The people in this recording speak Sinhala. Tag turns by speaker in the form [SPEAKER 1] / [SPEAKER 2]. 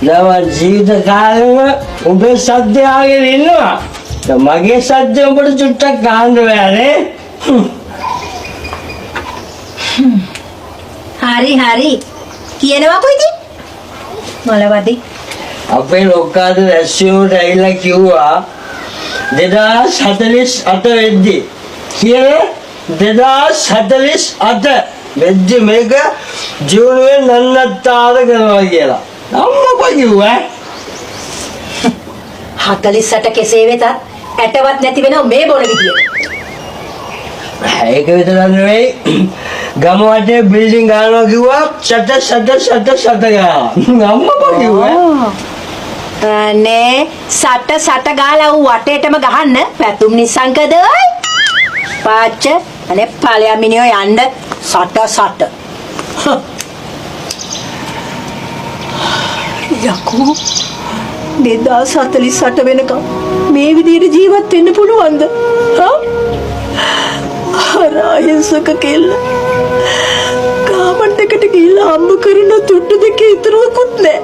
[SPEAKER 1] දවල් ජීවිත කාලෙම උඹේ සද්ද ආගෙන ඉන්නවා. මගේ සද්ද උඹට චුට්ටක් ගන්න බෑනේ.
[SPEAKER 2] හරි කියනවාකෝ ඉතින් මොලවදී
[SPEAKER 1] අපේ ලෝකාද රැස්වීමට ඇවිල්ලා කිව්වා 2048 වෙද්දි කියලා 2048 වෙද්දි මේක ජීවුනේ නන්නත්තාද කරනවා කියලා. අම්මා කිව්වා
[SPEAKER 2] 48 කෙසේ වෙතත් ඇටවත් නැති වෙනව මේ බොන විදියට.
[SPEAKER 1] ඒක විතර නෙවෙයි ගම වටේ බිල්ඩින් ගන්නවා කිව්වා සට ගාලා. අම්මා කිව්වා
[SPEAKER 2] නේ සට ගාලා ඌ වටේටම ගහන්න පැතුම් නිසංකද ඔය පාච්ච අනේ ඵලයා මිනියෝ යන්න සට යකෝ 2048 වෙනකම් මේ විදිහට ජීවත් වෙන්න පුළුවන්ද? අරායසක කෙල්ල ගාමන්ටකට ගිහිල්ලා හම්බ කරන තුට්ටු දෙකේ ඉතුරුකුත් නැහැ.